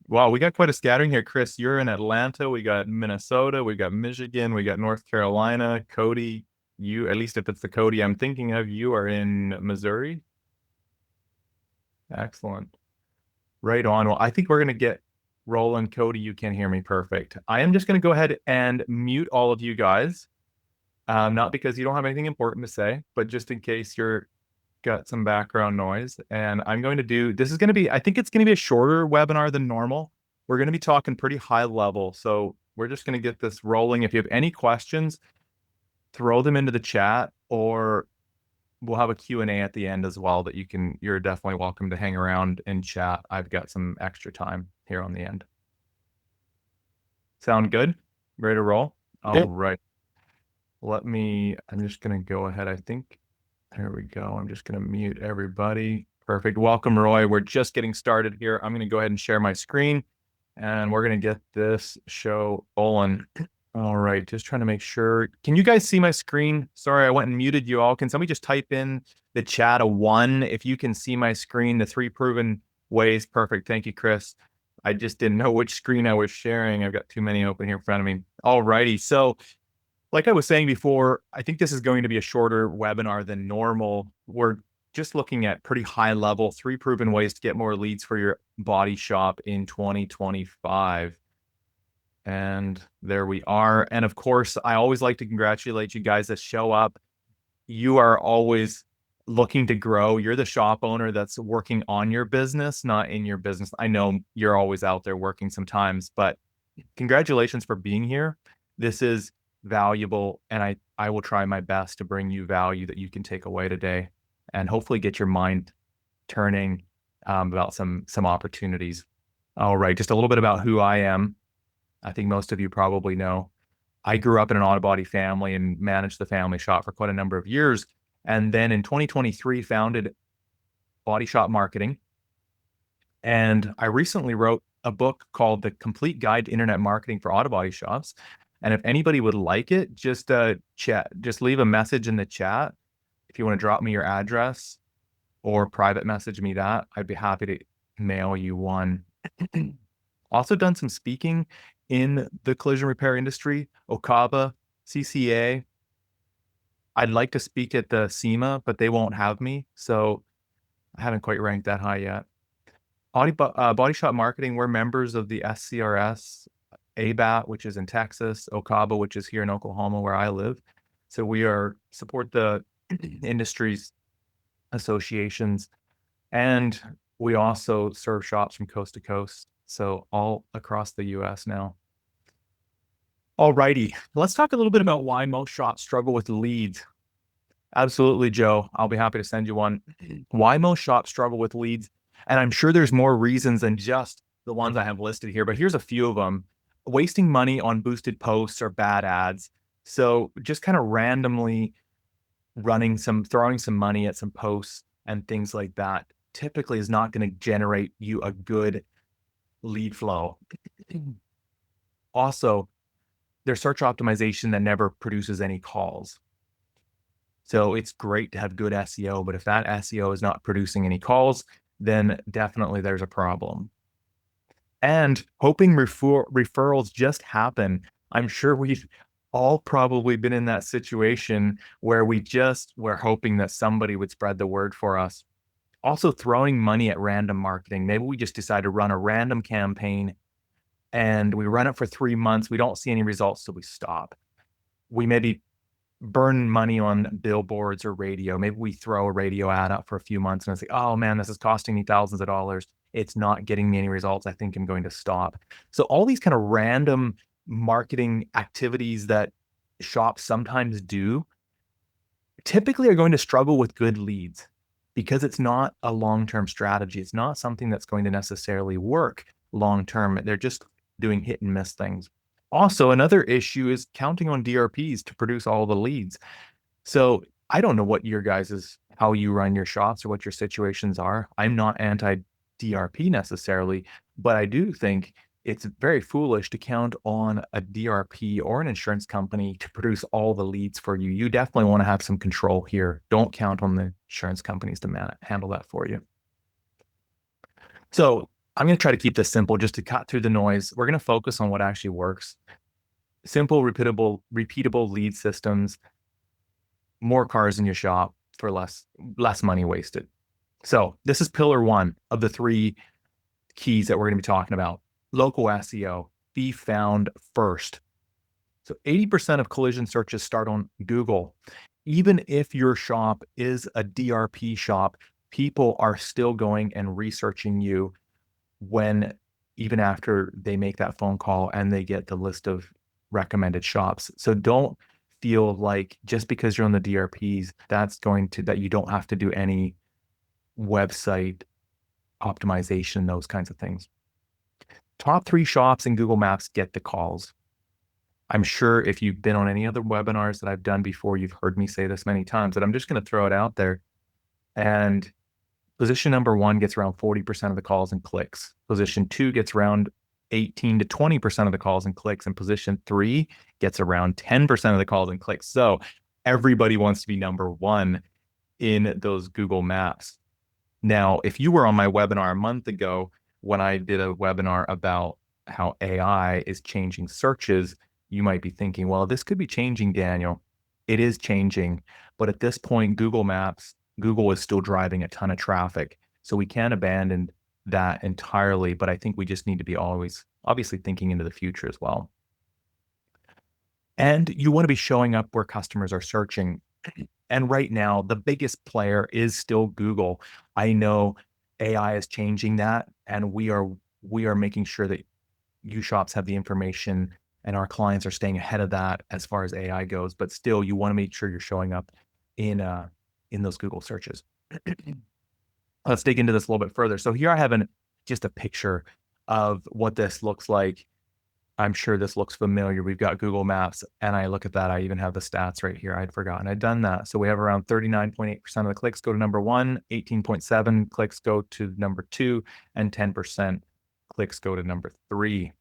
Wow, we got quite a scattering here. Chris, you're in Atlanta. We got Minnesota. We got Michigan. We got North Carolina. Cody, you, at least if it's the Cody I'm thinking of, you are in Missouri. Excellent. Right on. Well, I think we're going to get rolling. Cody, you can hear me perfect. I am just going to go ahead and mute all of you guys. Not because you don't have anything important to say, but just in case you're got some background noise. And I'm going to do, this is going to be, I think it's going to be a shorter webinar than normal. We're going to be talking pretty high level. So we're just going to get this rolling. If you have any questions, throw them into the chat, or we'll have a Q&A at the end as well that you're definitely welcome to hang around and chat. I've got some extra time here on the end. Sound good? Ready to roll? All Yeah. right. I'm just going to go ahead. I think, there we go. I'm just going to mute everybody. Perfect. Welcome, Roy. We're just getting started here. I'm going to go ahead and share my screen, and we're going to get this show rolling. All right. Just trying to make sure. Can you guys see my screen? Sorry, I went and muted you all. Can somebody just type in the chat a 1 if you can see my screen, the 3 proven ways? Perfect. Thank you, Chris. I just didn't know which screen I was sharing. I've got too many open here in front of me. All righty. So, like I was saying before, I think this is going to be a shorter webinar than normal. We're just looking at pretty high level, 3 proven ways to get more leads for your body shop in 2025. And there we are. And of course, I always like to congratulate you guys that show up. You are always looking to grow. You're the shop owner that's working on your business, not in your business. I know you're always out there working sometimes, but congratulations for being here. This is valuable, and I will try my best to bring you value that you can take away today, and hopefully get your mind turning about some opportunities. All right, just a little bit about who I am. I think most of you probably know. I grew up in an auto body family and managed the family shop for quite a number of years, and then in 2023 founded Body Shop Marketing. And I recently wrote a book called The Complete Guide to Internet Marketing for Auto Body Shops. And if anybody would like it, just leave a message in the chat. If you want to drop me your address or private message me that, I'd be happy to mail you one. Also done some speaking in the collision repair industry, OCABA, CCA. I'd like to speak at the SEMA, but they won't have me. So I haven't quite ranked that high yet. Body Shop Marketing, we're members of the SCRS, ABAT, which is in Texas, OCABA, which is here in Oklahoma, where I live. So we support the industries associations, and we also serve shops from coast to coast, so all across the US now. All righty, let's talk a little bit about why most shops struggle with leads. Absolutely, Joe. I'll be happy to send you one. Why most shops struggle with leads. And I'm sure there's more reasons than just the ones I have listed here, but here's a few of them. Wasting money on boosted posts or bad ads. So just kind of randomly throwing some money at some posts and things like that typically is not going to generate you a good lead flow. Also, there's search optimization that never produces any calls. So it's great to have good SEO, but if that SEO is not producing any calls, then definitely there's a problem. And hoping referrals just happen. I'm sure we've all probably been in that situation where we're hoping that somebody would spread the word for us. Also, throwing money at random marketing. Maybe we just decide to run a random campaign and we run it for 3 months. We don't see any results, so we stop. We maybe burn money on billboards or radio. Maybe we throw a radio ad up for a few months and it's like, oh man, this is costing me thousands of dollars. It's not getting me any results. I think I'm going to stop. So all these kind of random marketing activities that shops sometimes do typically are going to struggle with good leads because it's not a long-term strategy. It's not something that's going to necessarily work long-term. They're just doing hit and miss things. Also, another issue is counting on DRPs to produce all the leads. So I don't know what how you run your shops or what your situations are. I'm not anti-DRP necessarily, but I do think it's very foolish to count on a DRP or an insurance company to produce all the leads for you. You definitely want to have some control here. Don't count on the insurance companies to handle that for you. So I'm going to try to keep this simple just to cut through the noise. We're going to focus on what actually works. Simple, repeatable lead systems, more cars in your shop for less money wasted. So this is pillar one of the three keys that we're going to be talking about. Local SEO, be found first. So 80% of collision searches start on Google. Even if your shop is a DRP shop, people are still going and researching you even after they make that phone call and they get the list of recommended shops. So don't feel like just because you're on the DRPs, that you don't have to do any website optimization, those kinds of things. Top 3 shops in Google Maps get the calls. I'm sure if you've been on any other webinars that I've done before, you've heard me say this many times, but I'm just going to throw it out there. And position number 1 gets around 40% of the calls and clicks. Position 2 gets around 18 to 20% of the calls and clicks. And position 3 gets around 10% of the calls and clicks. So everybody wants to be number 1 in those Google Maps. Now, if you were on my webinar a month ago, when I did a webinar about how AI is changing searches, you might be thinking, well, this could be changing, Daniel. It is changing. But at this point, Google is still driving a ton of traffic. So we can't abandon that entirely. But I think we just need to be always obviously thinking into the future as well. And you want to be showing up where customers are searching. And right now, the biggest player is still Google. I know AI is changing that, and we are making sure that you shops have the information and our clients are staying ahead of that as far as AI goes. But still, you want to make sure you're showing up in those Google searches. Let's dig into this a little bit further. So here I have just a picture of what this looks like. I'm sure this looks familiar. We've got Google Maps, and I look at that. I even have the stats right here. I'd forgotten I'd done that. So we have around 39.8% of the clicks go to number 1, 18.7 clicks go to number 2, and 10% clicks go to number 3.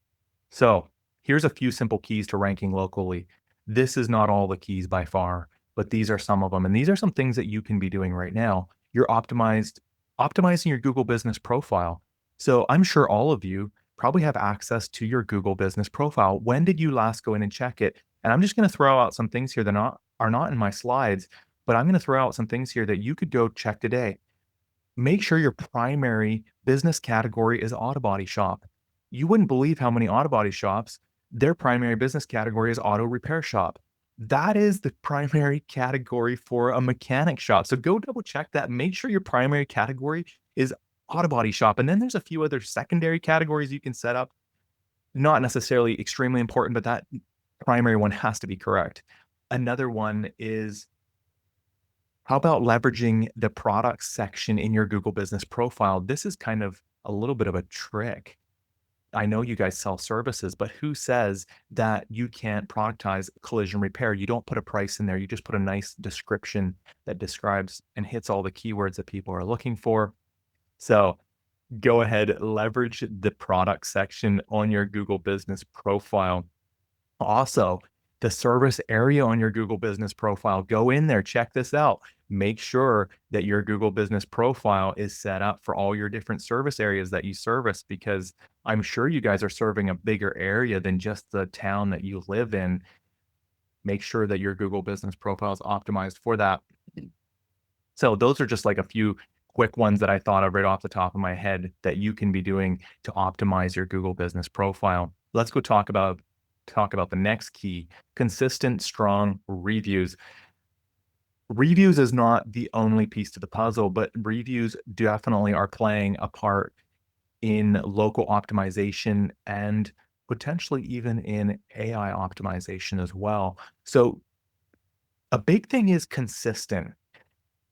So here's a few simple keys to ranking locally. This is not all the keys by far, but these are some of them. And these are some things that you can be doing right now. You're optimizing your Google Business Profile. So I'm sure all of you probably have access to your Google Business Profile. When did you last go in and check it? And I'm just going to throw out some things here that are not in my slides, but I'm going to throw out some things here that you could go check today. Make sure your primary business category is auto body shop. You wouldn't believe how many auto body shops, their primary business category is auto repair shop. That is the primary category for a mechanic shop. So go double check that. Make sure your primary category is auto body shop. And then there's a few other secondary categories you can set up. Not necessarily extremely important, but that primary one has to be correct. Another one is, how about leveraging the products section in your Google Business Profile? This is kind of a little bit of a trick. I know you guys sell services, but who says that you can't productize collision repair? You don't put a price in there. You just put a nice description that describes and hits all the keywords that people are looking for. So go ahead, leverage the product section on your Google Business Profile. Also, the service area on your Google Business Profile, go in there, check this out. Make sure that your Google Business Profile is set up for all your different service areas that you service, because I'm sure you guys are serving a bigger area than just the town that you live in. Make sure that your Google Business Profile is optimized for that. So those are just like a few quick ones that I thought of right off the top of my head that you can be doing to optimize your Google Business Profile. Let's go talk about the next key: consistent, strong reviews. Reviews is not the only piece to the puzzle, but reviews definitely are playing a part in local optimization and potentially even in AI optimization as well. So a big thing is consistent.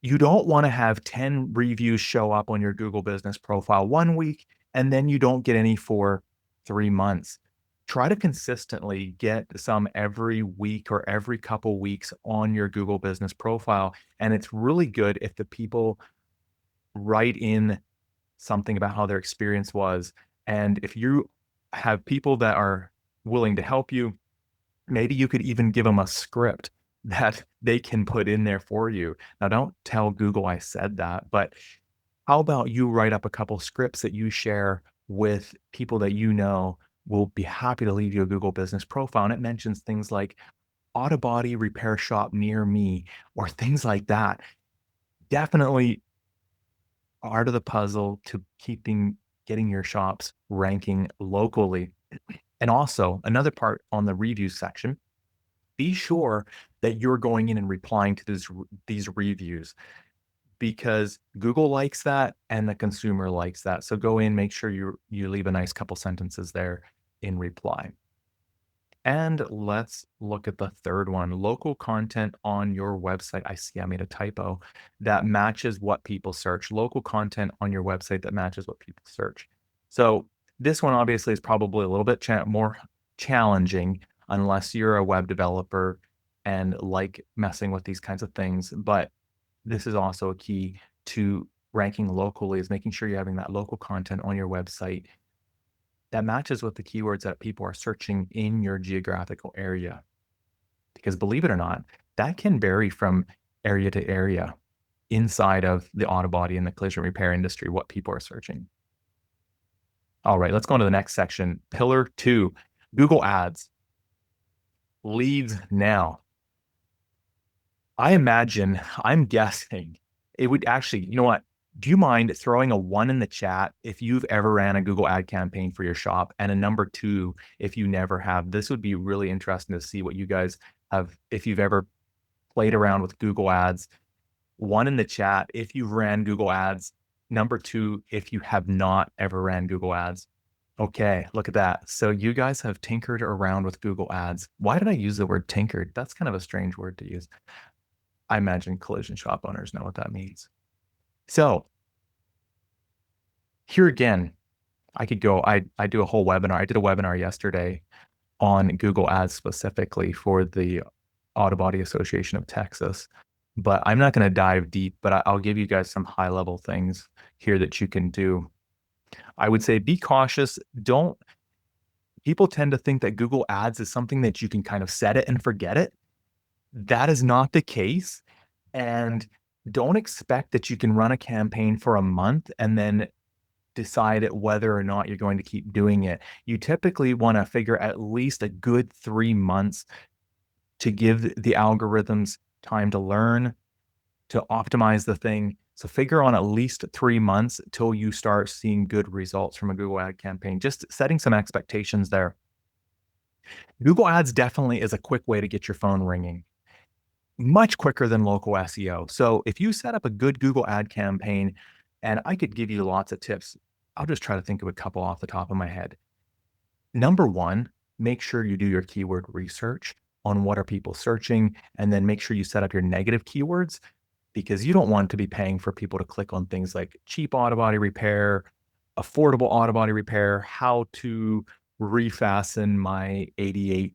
You don't want to have 10 reviews show up on your Google Business Profile one week and then you don't get any for 3 months. Try to consistently get some every week or every couple weeks on your Google Business Profile. And it's really good if the people write in something about how their experience was. And if you have people that are willing to help you, maybe you could even give them a script that they can put in there for you. Now, don't tell Google I said that, but how about you write up a couple scripts that you share with people that you know will be happy to leave you a Google Business Profile. And it mentions things like auto body repair shop near me or things like that. Definitely part of the puzzle to getting your shops ranking locally. And also another part on the review section, be sure that you're going in and replying to these reviews because Google likes that and the consumer likes that. So go in, make sure you leave a nice couple sentences there in reply. And let's look at the third one, local content on your website. I see I made a typo that matches what people search, local content on your website that matches what people search. So this one obviously is probably a little bit more challenging unless you're a web developer and like messing with these kinds of things. But this is also a key to ranking locally, is making sure you're having that local content on your website that matches with the keywords that people are searching in your geographical area. Because believe it or not, that can vary from area to area inside of the auto body and the collision repair industry, what people are searching. All right, let's go on to the next section. Pillar 2, Google Ads. Leads now. I'm guessing it would actually, you know what? Do you mind throwing a 1 in the chat if you've ever ran a Google ad campaign for your shop and a number 2 if you never have? This would be really interesting to see what you guys have, if you've ever played around with Google Ads. 1 in the chat if you've ran Google Ads. Number 2 if you have not ever ran Google Ads. Okay, look at that. So you guys have tinkered around with Google Ads. Why did I use the word tinkered? That's kind of a strange word to use. I imagine collision shop owners know what that means. So here again, I could go, I do a whole webinar. I did a webinar yesterday on Google Ads specifically for the Auto Body Association of Texas, but I'm not going to dive deep, but I'll give you guys some high level things here that you can do. I would say be cautious. People tend to think that Google Ads is something that you can kind of set it and forget it. That is not the case. And don't expect that you can run a campaign for a month and then decide whether or not you're going to keep doing it. You typically want to figure at least a good 3 months to give the algorithms time to learn, to optimize the thing. So figure on at least 3 months till you start seeing good results from a Google ad campaign. Just setting some expectations there. Google Ads definitely is a quick way to get your phone ringing. Much quicker than local SEO. So if you set up a good Google ad campaign, and I could give you lots of tips, I'll just try to think of a couple off the top of my head. Number 1, make sure you do your keyword research on what are people searching, and then make sure you set up your negative keywords because you don't want to be paying for people to click on things like cheap auto body repair, affordable auto body repair, how to refasten my 88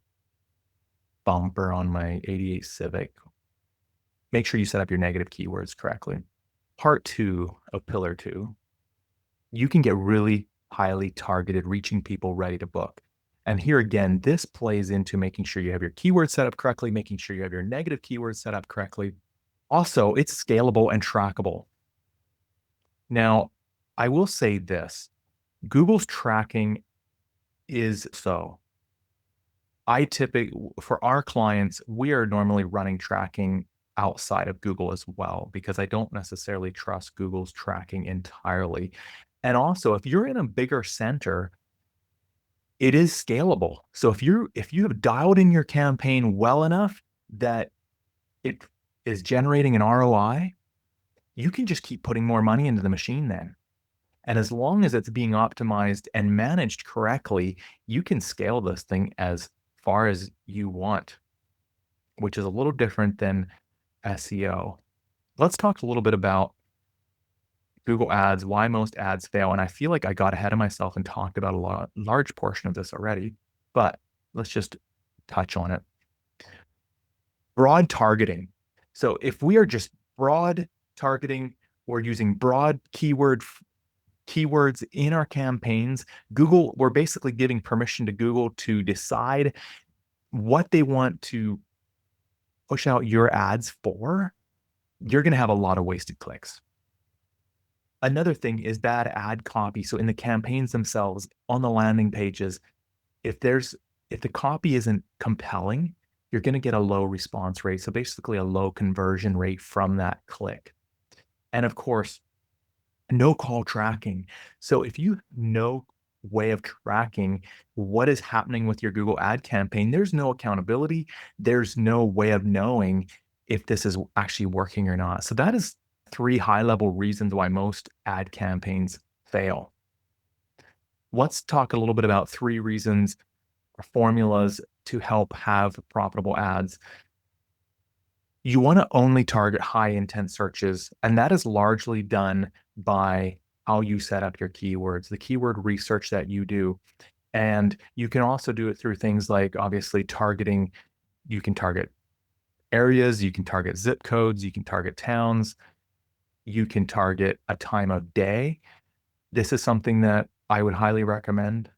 bumper on my 88 Civic. Make sure you set up your negative keywords correctly. Part 2 of Pillar 2, you can get really highly targeted, reaching people ready to book. And here again, this plays into making sure you have your keywords set up correctly, making sure you have your negative keywords set up correctly. Also, it's scalable and trackable. Now, I will say this, Google's tracking is so. For our clients, we are normally running tracking outside of Google as well, because I don't necessarily trust Google's tracking entirely. And also, if you're in a bigger center, it is scalable. So if you have dialed in your campaign well enough that it is generating an ROI, you can just keep putting more money into the machine then. And as long as it's being optimized and managed correctly, you can scale this thing as far as you want, which is a little different than SEO. Let's talk a little bit about Google Ads, why most ads fail. And I feel like I got ahead of myself and talked about large portion of this already, but let's just touch on it. Broad targeting. So if we are just broad targeting, we're using broad keywords in our campaigns, we're basically giving permission to Google to decide what they want to push out your ads for. You're going to have a lot of wasted clicks. Another thing is bad ad copy. So in the campaigns themselves, on the landing pages, if the copy isn't compelling, you're going to get a low response rate. So basically a low conversion rate from that click. And of course, no call tracking. So if you have no way of tracking what is happening with your Google ad campaign, there's no accountability. There's no way of knowing if this is actually working or not. So that is 3 high-level reasons why most ad campaigns fail. Let's talk a little bit about 3 reasons or formulas to help have profitable ads. You want to only target high intent searches, and that is largely done by how you set up your keywords, the keyword research that you do. And you can also do it through things like obviously targeting. You can target areas, you can target zip codes, you can target towns, you can target a time of day. This is something that I would highly recommend,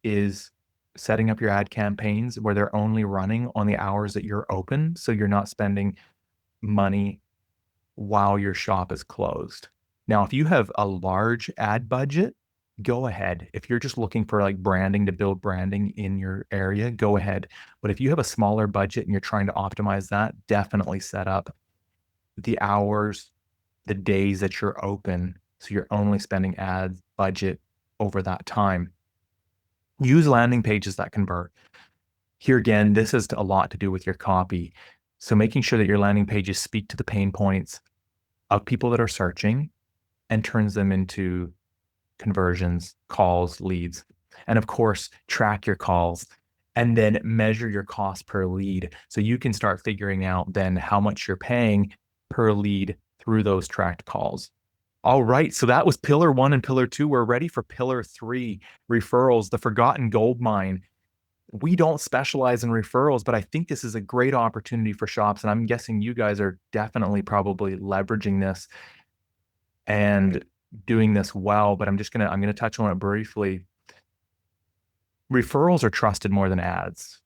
is setting up your ad campaigns where they're only running on the hours that you're open, so you're not spending money while your shop is closed. Now, if you have a large ad budget, go ahead. If you're just looking for like branding to build branding in your area, go ahead. But if you have a smaller budget and you're trying to optimize that, definitely set up the hours, the days that you're open, so you're only spending ad budget over that time. Use landing pages that convert. Here again, this has a lot to do with your copy. So making sure that your landing pages speak to the pain points of people that are searching and turns them into conversions, calls, leads. And of course, track your calls and then measure your cost per lead. So you can start figuring out then how much you're paying per lead through those tracked calls. All right, so that was pillar 1 and pillar 2. We're ready for pillar 3, referrals, the forgotten gold mine. We don't specialize in referrals, but I think this is a great opportunity for shops. And I'm guessing you guys are definitely probably leveraging this and doing this well, but I'm going to touch on it briefly. Referrals are trusted more than ads.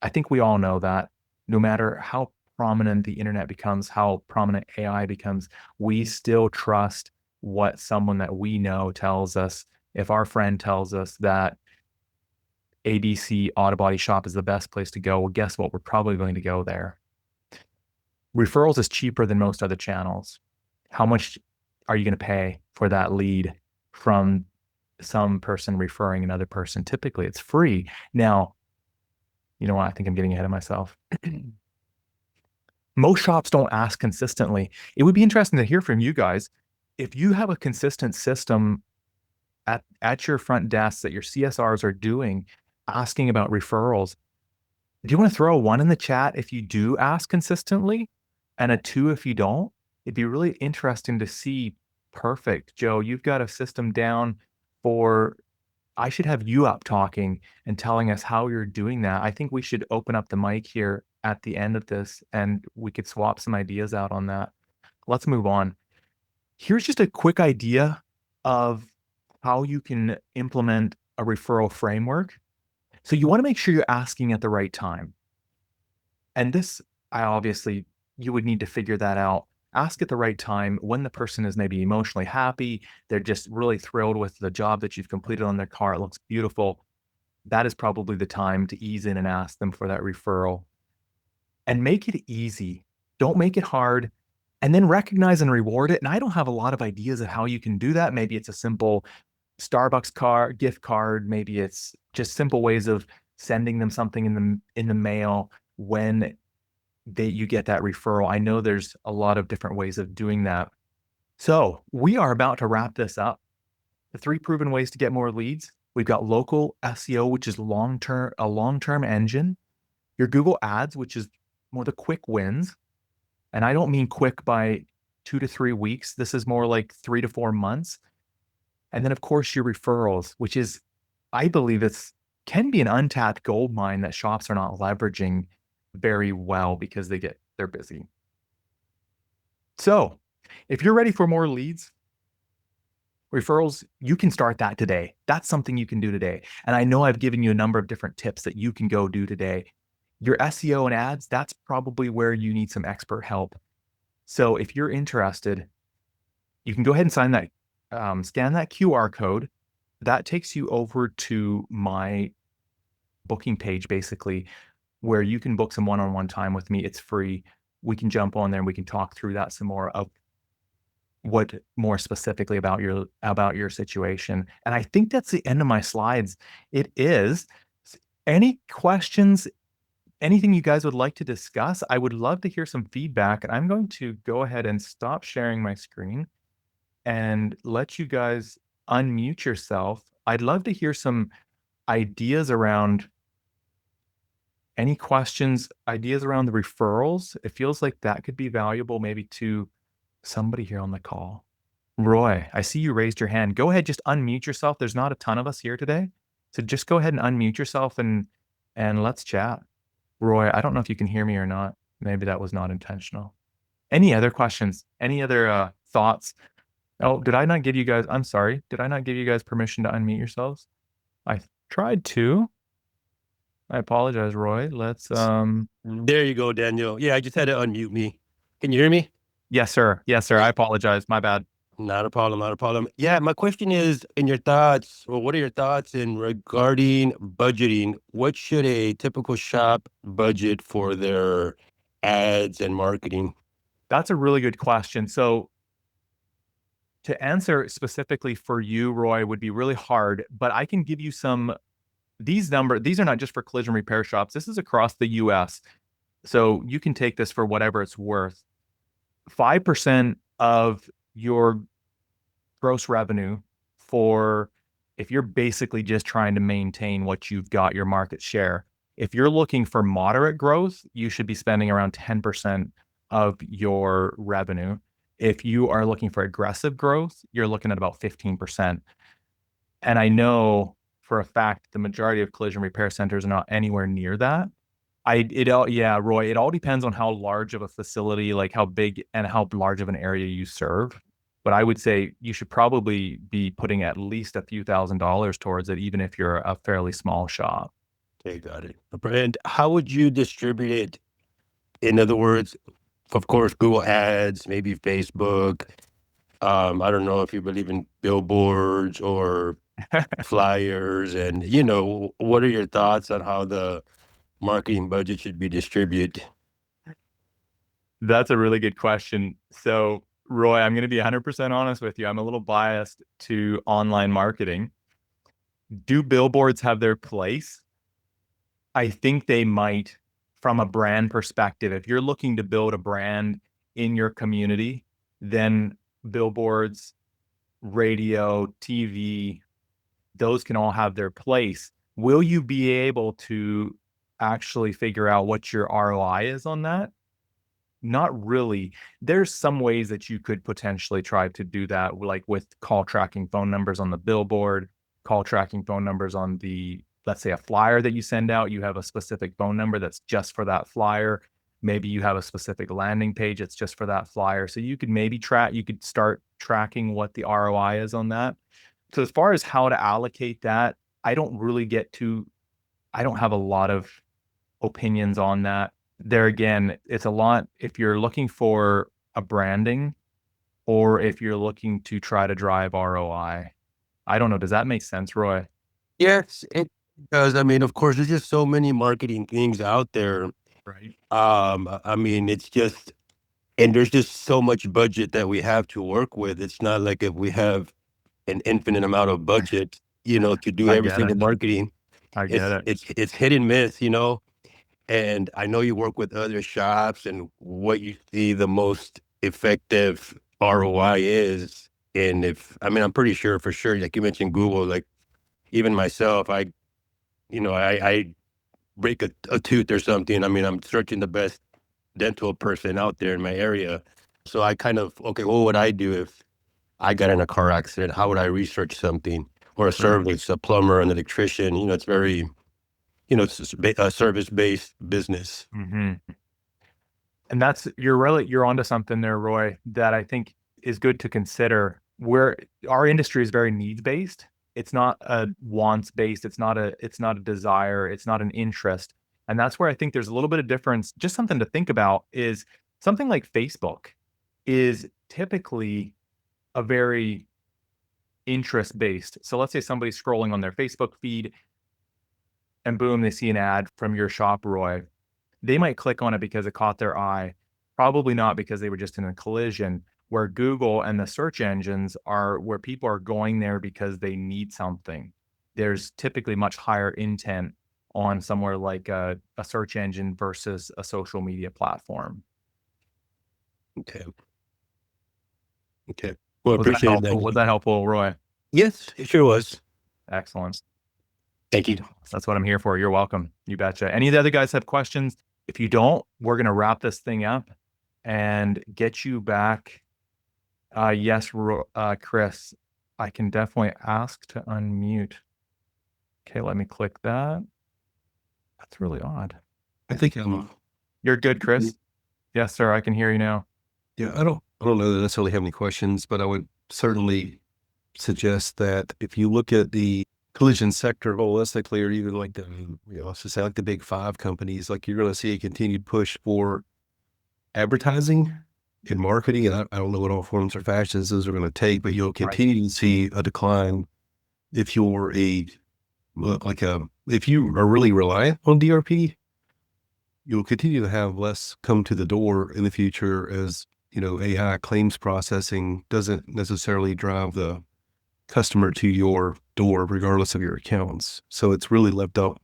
I think we all know that. No matter how prominent the internet becomes, how prominent AI becomes, we still trust what someone that we know tells us. If our friend tells us that ABC Auto Body Shop is the best place to go, well, guess what? We're probably going to go there. Referrals is cheaper than most other channels. How much are you going to pay for that lead from some person referring another person? Typically, it's free. Now, you know what? I think I'm getting ahead of myself. Most shops don't ask consistently. It would be interesting to hear from you guys. If you have a consistent system at your front desk that your CSRs are doing, asking about referrals, do you want to throw a 1 in the chat if you do ask consistently and a 2 if you don't? It'd be really interesting to see. Perfect. Joe, you've got a system down for, I should have you up talking and telling us how you're doing that. I think we should open up the mic here at the end of this and we could swap some ideas out on that. Let's move on. Here's just a quick idea of how you can implement a referral framework. So you want to make sure you're asking at the right time. And this, you would need to figure that out. Ask at the right time when the person is maybe emotionally happy. They're just really thrilled with the job that you've completed on their car. It looks beautiful. That is probably the time to ease in and ask them for that referral. And make it easy. Don't make it hard. And then recognize and reward it. And I don't have a lot of ideas of how you can do that. Maybe it's a simple Starbucks gift card. Maybe it's just simple ways of sending them something in the mail when you get that referral. I know there's a lot of different ways of doing that. So we are about to wrap this up. The 3 proven ways to get more leads. We've got local SEO, which is a long-term engine. Your Google Ads, which is more the quick wins. And I don't mean quick by 2 to 3 weeks. This is more like 3 to 4 months. And then of course your referrals, which is, I believe can be an untapped gold mine that shops are not leveraging very well because they're busy. So if you're ready for more leads, referrals, you can start that today. That's something you can do today. And I know I've given you a number of different tips that you can go do today. Your SEO and ads, that's probably where you need some expert help. So if you're interested, you can go ahead and sign that scan that QR code. That takes you over to my booking page, basically, where you can book some one-on-one time with me. It's free. We can jump on there and we can talk through that some more of what more specifically about your situation. And I think that's the end of my slides. It is. Any questions, anything you guys would like to discuss? I would love to hear some feedback. And I'm going to go ahead and stop sharing my screen and let you guys unmute yourself. I'd love to hear some ideas around any questions, ideas around the referrals. It feels like that could be valuable maybe to somebody here on the call. Roy, I see you raised your hand. Go ahead, just unmute yourself. There's not a ton of us here today. So just go ahead and unmute yourself and let's chat. Roy, I don't know if you can hear me or not. Maybe that was not intentional. Any other questions? Any other thoughts? Oh, did I not give you guys, I'm sorry. Did I not give you guys permission to unmute yourselves? I tried to. I apologize, Roy. Let's There you go, Daniel. Yeah, I just had to unmute me. Can you hear me? Yes, sir. Yes, sir. I apologize. My bad. Not a problem, not a problem. Yeah, my question is, in your thoughts, or what are your thoughts in regarding budgeting? What should a typical shop budget for their ads and marketing? That's a really good question. So to answer specifically for you, Roy, would be really hard, but I can give you some these are not just for collision repair shops. This is across the US. So you can take this for whatever it's worth. 5% of your gross revenue for if you're basically just trying to maintain what you've got, your market share. If you're looking for moderate growth, you should be spending around 10% of your revenue. If you are looking for aggressive growth, you're looking at about 15%. And I know for a fact the majority of collision repair centers are not anywhere near that. Yeah, Roy, it all depends on how large of a facility, like how big and how large of an area you serve. But I would say you should probably be putting at least a few $1,000s towards it, even if you're a fairly small shop. Okay, got it. And how would you distribute it? In other words, of course, Google Ads, maybe Facebook. I don't know if you believe in billboards or flyers, and what are your thoughts on how the marketing budget should be distributed? That's a really good question. So, Roy, I'm going to be 100% honest with you. I'm a little biased to online marketing. Do billboards have their place? I think they might from a brand perspective. If you're looking to build a brand in your community, then billboards, radio, TV, those can all have their place. Will you be able to actually figure out what your ROI is on that? Not really. There's some ways that you could potentially try to do that, like with call tracking phone numbers on the billboard, call tracking phone numbers on the, let's say, a flyer that you send out. You have a specific phone number that's just for that flyer. Maybe you have a specific landing page that's just for that flyer. So you could maybe you could start tracking what the ROI is on that. So as far as how to allocate that, I don't really I don't have a lot of opinions on that. There again, it's a lot if you're looking for a branding or if you're looking to try to drive ROI. I don't know. Does that make sense, Roy? Yes, it does. I mean, of course, there's just so many marketing things out there. Right. I mean, it's just, and there's just so much budget that we have to work with. It's not like if we have an infinite amount of budget, to do I get everything it. in marketing. I get It's it. it's it's hit and miss. And I know you work with other shops, and what you see the most effective ROI is. And I mean, I'm pretty sure for sure, like you mentioned Google, like even myself, I break a tooth or something. I mean, I'm searching the best dental person out there in my area. So I kind of, okay, what would I do if I got in a car accident? How would I research something? Or a Right. service, a plumber, an electrician? It's very, it's a service-based business. Hmm. And you're onto something there, Roy, that I think is good to consider. Where our industry is very needs based. It's not a wants based. It's not a desire. It's not an interest. And that's where I think there's a little bit of difference. Just something to think about is something like Facebook is typically a very interest based. So let's say somebody's scrolling on their Facebook feed and boom, they see an ad from your shop, Roy. They might click on it because it caught their eye, probably not because they were just in a collision. Where Google and the search engines are where people are going there because they need something. There's typically much higher intent on somewhere like a search engine versus a social media platform. Okay. Okay. Well, I Was that appreciate that. helpful? Was that helpful, Roy? Yes, it sure was. Excellent. Thank you. That's what I'm here for. You're welcome. You betcha. Any of the other guys have questions? If you don't, we're going to wrap this thing up and get you back. Yes, Chris, I can definitely ask to unmute. Okay, let me click that. That's really odd. I think You're good, Chris. Yes, sir. I can hear you now. yeah, I don't know that I necessarily have any questions, but I would certainly suggest that if you look at the collision sector holistically, or even like the, let's just say like the big five companies, like you're going to see a continued push for advertising and marketing. And I don't know what all forms or fashions those are going to take, but you'll continue to see a decline if you're if you are really reliant on DRP. You'll continue to have less come to the door in the future as, AI claims processing doesn't necessarily drive the customer to your door, regardless of your accounts. So it's really left up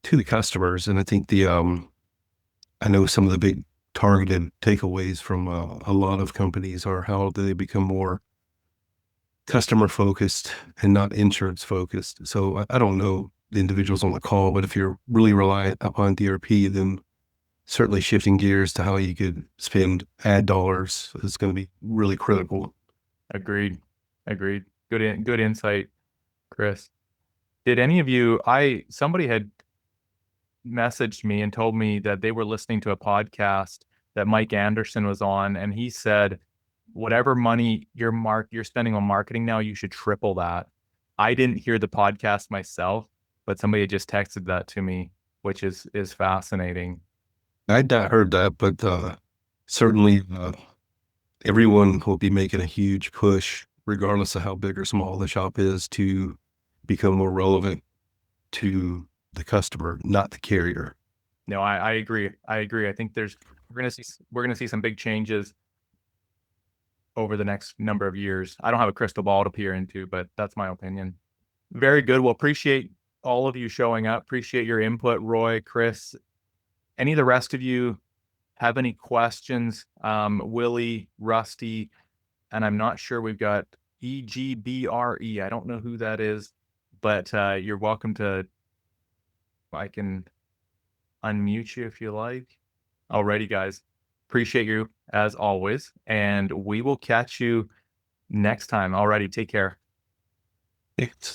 to the customers. And I think I know some of the big targeted takeaways from a lot of companies are how do they become more customer focused and not insurance focused. So I don't know the individuals on the call, but if you're really reliant upon DRP, then certainly shifting gears to how you could spend ad dollars is going to be really critical. Agreed. Good insight, Chris. Did any of you, somebody had messaged me and told me that they were listening to a podcast that Mike Anderson was on, and he said, whatever money you're spending on marketing now, you should triple that. I didn't hear the podcast myself, but somebody had just texted that to me, which is fascinating. I'd not heard that, but certainly everyone will be making a huge push, regardless of how big or small the shop is, to become more relevant to the customer, not the carrier. No, I agree. I think we're gonna see some big changes over the next number of years. I don't have a crystal ball to peer into, but that's my opinion. Very good. Well, appreciate all of you showing up. Appreciate your input, Roy, Chris. Any of the rest of you have any questions? Willie, Rusty, and I'm not sure we've got EGBRE. I don't know who that is, but you're welcome to, I can unmute you if you like. Alrighty, guys. Appreciate you as always, and we will catch you next time. Alrighty, take care. Thanks.